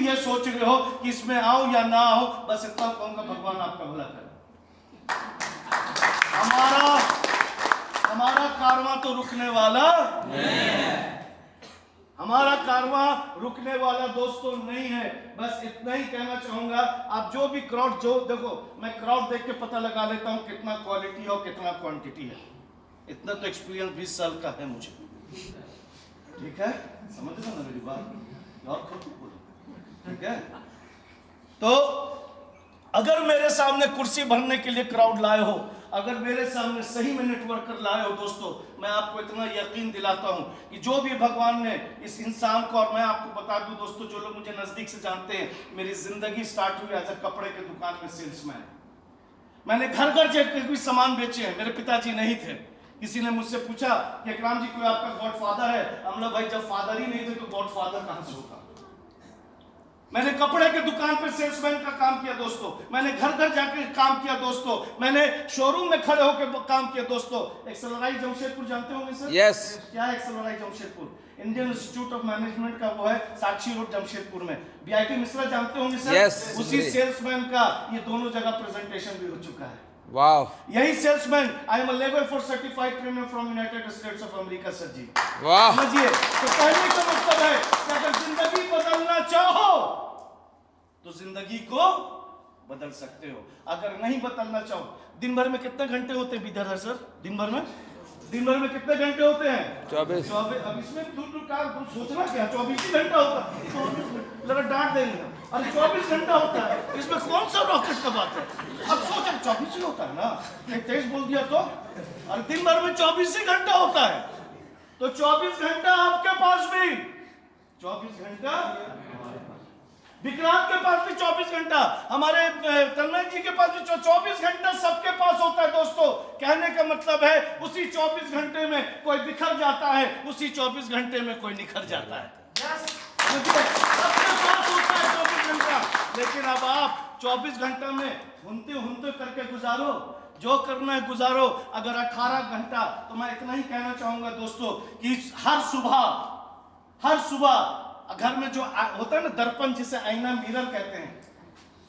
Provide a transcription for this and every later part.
ये सोच रहे हो कि इसमें आओ या ना आओ, बस इतना कहूंगा भगवान आपका भला करे। हमारा कारवां तो रुकने वाला नहीं, हमारा कारवां रुकने वाला दोस्तों नहीं है। बस इतना ही कहना चाहूंगा। आप जो भी क्राउड, जो देखो, मैं क्राउड देख के पता लगा लेता हूं कितना क्वालिटी है और कितना क्वांटिटी है। इतना तो एक्सपीरियंस 20 साल का है मुझे, ठीक है, समझ रहे ना मेरी बात, और खुद बोलो, ठीक है। तो अगर मेरे सामने कुर्सी भरने के लिए क्राउड लाए हो, अगर मेरे सामने सही में नेटवर्कर लाए हो दोस्तों, मैं आपको इतना यकीन दिलाता हूं कि जो भी भगवान ने इस इंसान को, और मैं आपको बता दूं दोस्तों, जो लोग मुझे नजदीक से जानते हैं, मेरी जिंदगी स्टार्ट हुई एज अ कपड़े के दुकान में सेल्समैन। मैंने घर घर जाकर कोई सामान बेचे हैं। मेरे पिताजी नहीं थे। किसी ने मुझसे पूछा कि इकराम जी कोई आपका गॉडफादर है? हमला भाई जब फादर ही नहीं थे तो गॉडफादर कहां से होगा। मैंने कपड़े के दुकान पे सेल्समैन का काम किया दोस्तों। मैंने घर घर जाकर काम किया दोस्तों। मैंने शोरूम में खड़े होकर काम किया दोस्तों। एक्सेलराइज जमशेदपुर जानते होंगे सर? यस। क्या है XLRI Jamshedpur? Indian Institute of Management का वो है, साक्षी रोड जमशेदपुर में। बीआईटी मिश्रा जानते होंगे सर? यस। उसी सेल्समैन का ये दोनों जगह प्रेजेंटेशन भी हो चुका है। वाह, यही salesman, I am a level 4 certified trainer from United States of America sir ji. वाह, समझिए, तो कहने का मतलब है कि अगर जिंदगी बदलना चाहो तो जिंदगी को बदल सकते हो। अगर नहीं बदलना चाहो, दिन भर में कितने घंटे होते हैं विद्याधर सर? दिन भर में कितने घंटे होते हैं? 24। अब इसमें दूर का सोचना क्या, 24 ही घंटा होता है। लगा डांट देंगे, अरे 24 घंटा होता है, इसमें कौन सा रॉकेट का बात है? अब सोचा 24 ही होता है ना, 23 बोल दिया तो, और दिन भर में 24 ही घंटा होता है। तो 24 घंटा आपके पास भी, 24 घंटा विक्रांत के पास भी, 24 घंटा हमारे तन्मय जी के पास भी, 24 घंटा सबके पास होता है दोस्तों। कहने का मतलब है उसी 24 घंटे में कोई बिखर जाता है, उसी 24 घंटे में कोई निखर जाता है। सबके पास होता है 24 घंटा, लेकिन अब आप 24 घंटा में हुनते करके गुजारो, जो करना है गुजारो। अगर 18 घंटा, तो मैं इतना ही कहना चाहूंगा दोस्तों कि हर सुबह घर में जो होता है ना दर्पण, जिसे आईना मिरर कहते हैं,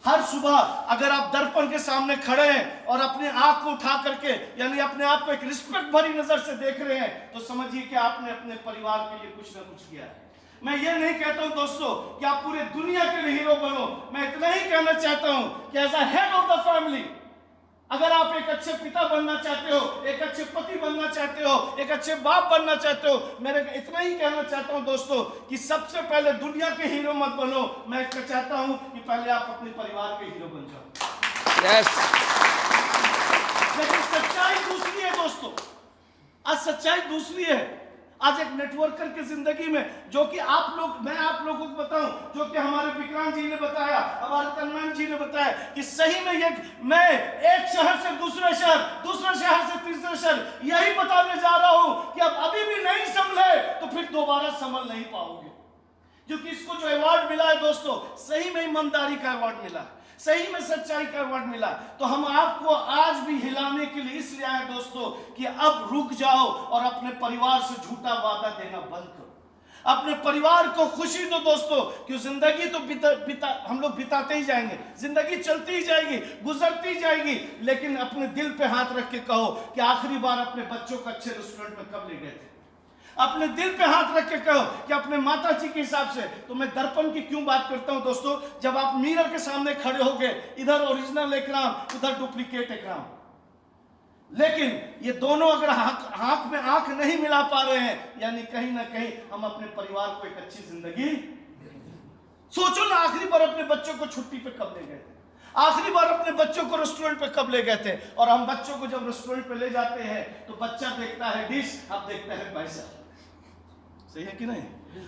हर सुबह अगर आप दर्पण के सामने खड़े हैं और अपने आंख को उठा करके, यानी अपने आप को एक रिस्पेक्ट भरी नजर से देख रहे हैं, तो समझिए कि आपने अपने परिवार के लिए कुछ ना कुछ किया है। मैं ये नहीं कहता हूं दोस्तों कि आप पूरे दुनिया के लिए हीरो बनो। मैं इतना ही कहना चाहता हूं कि as a head of the family, अगर आप एक अच्छे पिता बनना चाहते हो, एक अच्छे पति बनना चाहते हो, एक अच्छे बाप बनना चाहते हो, मैं इतना ही कहना चाहता हूं दोस्तों कि सबसे पहले दुनिया के हीरो मत बनो। मैं चाहता हूं कि पहले आप अपने परिवार के हीरो बन जाओ। यस। लेकिन सच्चाई दूसरी है दोस्तों, आज सच्चाई दूसरी है। आज एक नेटवर्कर की जिंदगी में, जो कि मैं आप लोगों को बताऊं, जो कि हमारे विक्रांत जी ने बताया, हमारे तन्मय जी ने बताया कि सही में मैं एक शहर से दूसरे शहर से तीसरे शहर, यही बताने जा रहा हूं कि अब अभी भी नहीं संभले तो फिर दोबारा संभल नहीं पाओगे। क्योंकि इसको जो अवार्ड मिला है दोस्तों, सही में ईमानदारी का अवार्ड मिला, सही में सच्चाई का अवार्ड मिला। तो हम आपको आज भी हिलाने के लिए इसलिए आए दोस्तों कि अब रुक जाओ और अपने परिवार से झूठा वादा देना बंद करो। अपने परिवार को खुशी दो दोस्तों, कि जिंदगी तो हम लोग बिताते ही जाएंगे, जिंदगी चलती ही जाएगी, गुजरती जाएगी, लेकिन अपने दिल पे हाथ रख के कहो कि आखिरी बार अपने बच्चों को अच्छे रेस्टोरेंट में कब ले गए थे। अपने दिल पे हाथ रख के कहो कि अपने माता जी के हिसाब से, तो मैं दर्पण की क्यों बात करता हूं दोस्तों, जब आप मिरर के सामने खड़े हो गए, इधर ओरिजिनल इकराम, उधर डुप्लीकेट इकराम, लेकिन ये दोनों अगर आंख में आंख नहीं मिला पा रहे हैं, यानी कहीं ना कहीं हम अपने परिवार को एक अच्छी जिंदगी, सोचो ना आखिरी बार अपने बच्चों को छुट्टी पे कब ले गए थे, आखिरी बार अपने बच्चों को रेस्टोरेंट पे कब ले गए थे। और हम बच्चों को जब रेस्टोरेंट पे ले जाते हैं तो बच्चा देखता है डिश, अब देखता है पैसा। सही है कि नहीं?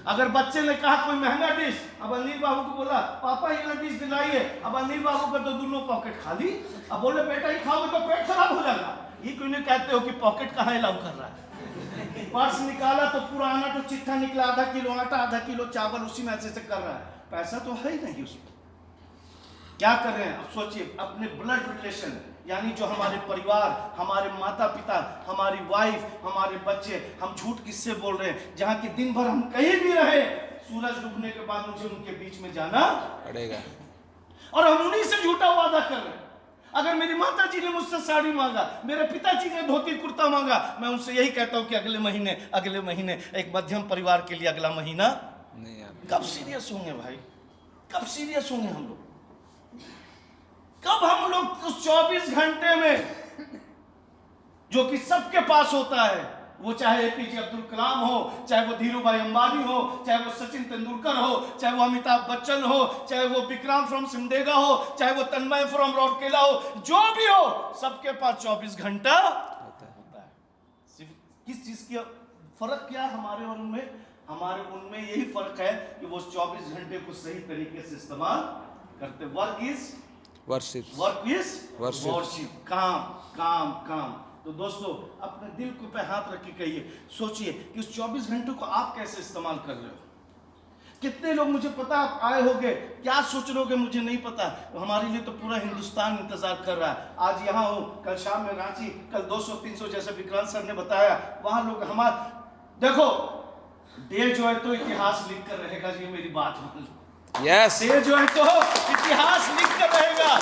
अगर बच्चे ने कहा कोई महंगा डिश, अब अनिल बाबू को बोला पापा ये डिश दिलाइए, अब अनिल बाबू का तो दोनों पॉकेट खाली, अब बोले बेटा ही खाओगे तो पेट खराब हो जाएगा। ये क्यों नहीं कहते हो कि पॉकेट कहाँ अलाउ कर रहा है? पर्स निकाला तो पुराना तो चिट्ठा निकला, आधा किलो आटा, आधा किलो चावल, उसी में ऐसे कर रहा है, पैसा तो है ही नहीं उसमें। क्या कर रहे हैं? अब सोचिए, अपने ब्लड रिलेशन, यानी जो हमारे परिवार, हमारे माता पिता, हमारी वाइफ, हमारे बच्चे, हम झूठ किससे बोल रहे हैं? जहां कि दिन भर हम कहीं भी रहे, सूरज डूबने के बाद मुझे उनके बीच में जाना पड़ेगा। और हम उन्हीं से झूठा वादा कर रहे हैं। अगर मेरी माता जी ने मुझसे साड़ी मांगा, मेरे पिताजी ने धोती कुर्ता मांगा, मैं उनसे यही कहता हूं कि अगले महीने एक मध्यम परिवार के लिए अगला महीना नहीं यार, कब सीरियस होंगे भाई? कब सीरियस होंगे हम लोग? कब हम लोग उस 24 घंटे में जो कि सबके पास होता है, वो चाहे एपीजे अब्दुल कलाम हो, चाहे वो धीरू भाई अंबानी हो, चाहे वो सचिन तेंदुलकर हो, चाहे वो अमिताभ बच्चन हो, चाहे वो विक्रांत फ्रॉम सिमडेगा हो, चाहे वो तन्मय फ्रॉम राउरकेला हो, जो भी हो, सबके पास 24 घंटा होता है। सिर्फ किस चीज की फर्क क्या है हमारे और उनमें? हमारे उनमें यही फर्क है कि वो 24 घंटे को सही तरीके से इस्तेमाल करते। वर्क इज वर्शिप, काम। तो दोस्तों, अपने दिल को पे हाथ रख के कहिए, सोचिए कि उस 24 घंटों को आप कैसे इस्तेमाल कर रहे हो। कितने लोग, मुझे पता आप आए होंगे, क्या सोच रहे होगे मुझे नहीं पता, हमारे लिए तो पूरा हिंदुस्तान इंतजार कर रहा है। आज यहाँ हो, कल शाम में रांची, कल 200-300 जैसे विक्रांत सर ने बताया, वहां लोग हमारे देखो, डे जो है तो इतिहास लिख कर रहेगा जी, मेरी बात मान लो। यस, डे जो है तो इतिहास लिख कर रहेगा,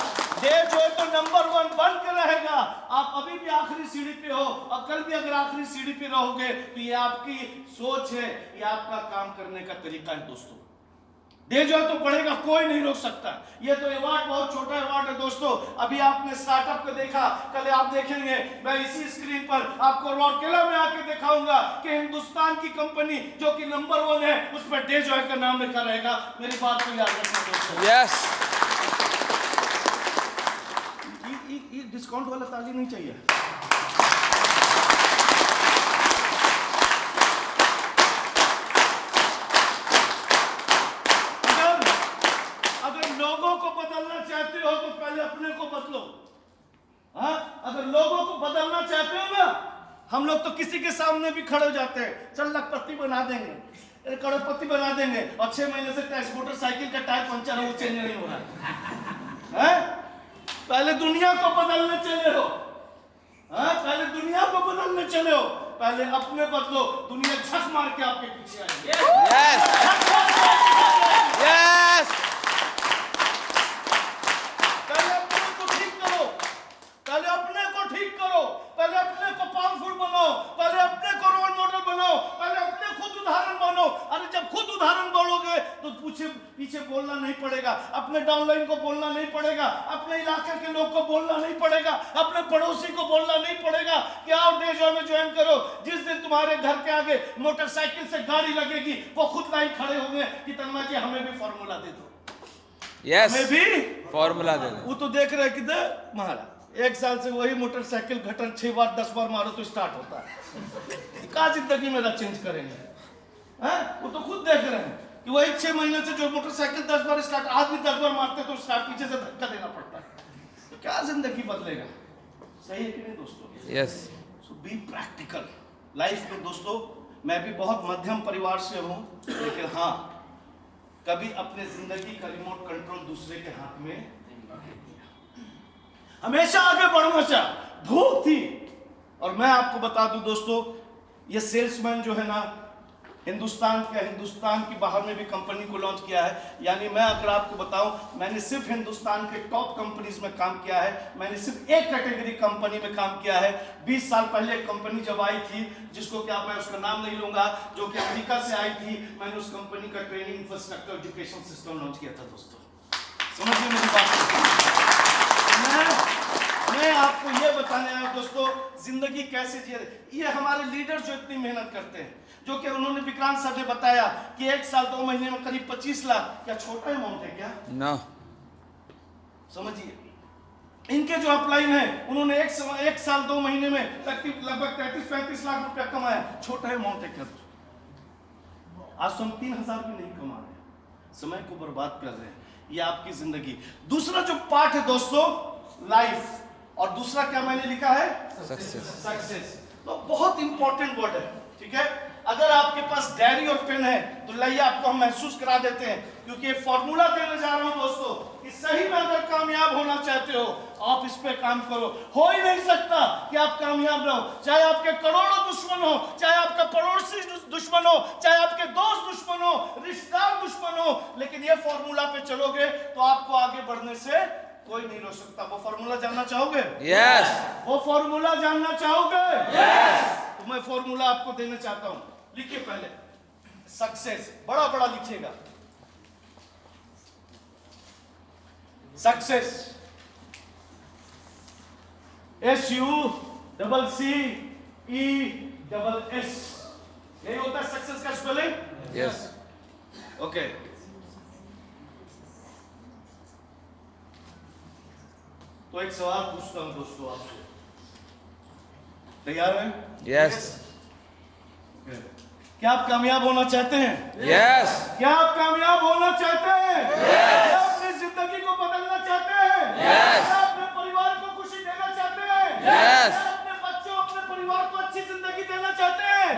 डे जो है तो नंबर 1 बन कर रहेगा। आप अभी भी आखिरी सीढ़ी पे हो, और कल भी अगर आखिरी सीढ़ी पे रहोगे तो ये आपकी सोच है, ये आपका काम करने का तरीका है दोस्तों। डे जो है तो बढ़ेगा, कोई नहीं रोक सकता। ये तो अवार्ड बहुत छोटा अवार्ड है दोस्तों। अभी आपने स्टार्टअप को देखा, कल आप देखेंगे, मैं इसी स्क्रीन पर आपको राउरकेला में आके दिखाऊंगा कि हिंदुस्तान की कंपनी जो कि नंबर 1 है, उस पर डे जो है का नाम लिखा रहेगा। मेरी बात को याद रखना दोस्तों। यस, ये डिस्काउंट वाला ताली नहीं चाहिए। लोगों को बदलना चाहते हो तो पहले अपने को बदलो। हाँ, अगर लोगों को बदलना चाहते हो ना, हम लोग तो किसी के सामने भी खड़े हो जाते हैं, चल लखपति बना देंगे, करोड़पति बना देंगे, और 6 महीने से टैक्स मोटरसाइकिल का टायर पंचर है, वो चेंज नहीं हो रहा है। पहले दुनिया को बदलने चले हो, हाँ, पहले दुनिया को बदलने चले हो, पहले अपने बदलो, दुनिया झक मार के आपके पीछे आएगी। यस, पहले अपने को पावरफुल बनाओ, पहले अपने को रोल मॉडल बनाओ, पहले अपने खुद उदाहरण बनो। अरे जब खुद उदाहरण बनोगे तो पीछे बोलना नहीं पड़ेगा, अपने डाउनलाइन को बोलना नहीं पड़ेगा, अपने इलाके के लोग को बोलना नहीं पड़ेगा, अपने पड़ोसी को बोलना नहीं पड़ेगा कि आओ डे जॉय में ज्वाइन करो। जिस दिन तुम्हारे घर के आगे मोटरसाइकिल से गाड़ी लगेगी, वो खुद लाइन खड़े होंगे कि तन्मय जी हमें भी फॉर्मूला दे दो, यस, हमें भी फॉर्मूला दे दो। वो तो देख रहे कि महाराज 1 साल से वही मोटरसाइकिल घटर 6 बार 10 बार मारो तो स्टार्ट होता है। क्या जिंदगी मेरा चेंज करेंगे? वो तो खुद देख रहे हैं कि वही 6 महीने से जो मोटरसाइकिल 10 बार स्टार्ट, आज भी 10 बार मारते तो स्टार्ट पीछे से धक्का देना पड़ता है। तो क्या जिंदगी बदलेगा? सही है कि नहीं दोस्तों? Yes, so be practical life में दोस्तों। मैं भी बहुत मध्यम परिवार से हूँ, लेकिन हाँ, कभी अपने जिंदगी का रिमोट कंट्रोल दूसरे के हाथ में नहीं दिया। हमेशा आगे बढ़ना चाह, भूख थी। और मैं आपको बता दूं दोस्तों, ये सेल्समैन जो है ना, हिंदुस्तान की बाहर में भी कंपनी को लॉन्च किया है। यानी मैं अगर आपको बताऊं, मैंने सिर्फ हिंदुस्तान के टॉप कंपनीज में काम किया है, मैंने सिर्फ एक कैटेगरी कंपनी में काम किया है। 20 साल पहले एक कंपनी जब आई थी, जिसको क्या मैं उसका नाम नहीं लूंगा, जो कि अमेरिका से आई थी, मैंने उस कंपनी का training infrastructure education system launch किया था दोस्तों। समझिए मेरी बात। मैं आपको ये बताने आया दोस्तों, जिंदगी कैसे जिए। ये हमारे लीडर जो इतनी मेहनत करते हैं, जो कि उन्होंने विक्रांत सर ने बताया कि 1 साल 2 महीने में करीब 25 लाख, क्या छोटा अमाउंट है क्या? नो, समझिए, इनके जो अपलाइन है, उन्होंने 1 साल 2 महीने में लगभग 33-35 लाख रुपया कमाया। छोटा अमाउंट है क्या दोस्तों? आज तो हम 3,000 भी नहीं कमा रहे, समय को बर्बाद कर रहे हैं। ये आपकी जिंदगी। दूसरा जो पार्ट है दोस्तों, लाइफ, और दूसरा क्या मैंने लिखा है? सक्सेस। तो बहुत इंपॉर्टेंट वर्ड है, ठीक है। अगर आपके पास डायरी और पेन है तो लाइए आपको हम महसूस करा देते हैं, क्योंकि एक फॉर्मूला देने जा रहा हूं दोस्तों कि सही में अगर कामयाब होना चाहते हो आप इस पे काम करो। हो ही नहीं सकता कि आप कामयाब रहो, चाहे आपके करोड़ों दुश्मन हो, चाहे आपका पड़ोसी दुश्मन हो, चाहे आपके दोस्त दुश्मन हो, रिश्तेदार दुश्मन हो, लेकिन ये फॉर्मूला पे चलोगे तो आपको आगे बढ़ने से कोई नहीं रोक सकता। वो फॉर्मूला जानना चाहोगे? यस। वो फॉर्मूला जानना चाहोगे? यस। तो मैं फॉर्मूला आपको देना चाहता हूं। लिखिए पहले सक्सेस, बड़ा बड़ा लिखिएगा, सक्सेस SUCCESS, यही होता है सक्सेस का स्पेलिंग। यस। ओके, तो एक सवाल पूछता हूं दोस्तों आपसे, तैयार हैं? यस। क्या आप कामयाब होना चाहते हैं? यस। क्या आप कामयाब होना चाहते हैं? क्या अपनी जिंदगी को बदलना चाहते हैं? क्या अपने परिवार को खुशी देना चाहते हैं? क्या अपने बच्चों अपने परिवार को अच्छी जिंदगी देना चाहते हैं?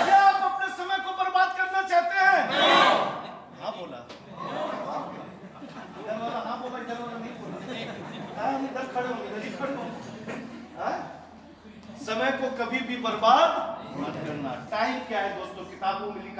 क्या आप अपने समय को बर्बाद करना चाहते हैं? हाँ बोला, इधर वाला हाँ बोला, इधर वाला नहीं बोला। हाँ, हम इधर खड़े होंगे, इधर ही खड़े होंगे। हाँ? समय को कभी भी बर्बाद मत करना। टाइम क्या है दोस्तों? किताबों में लिखा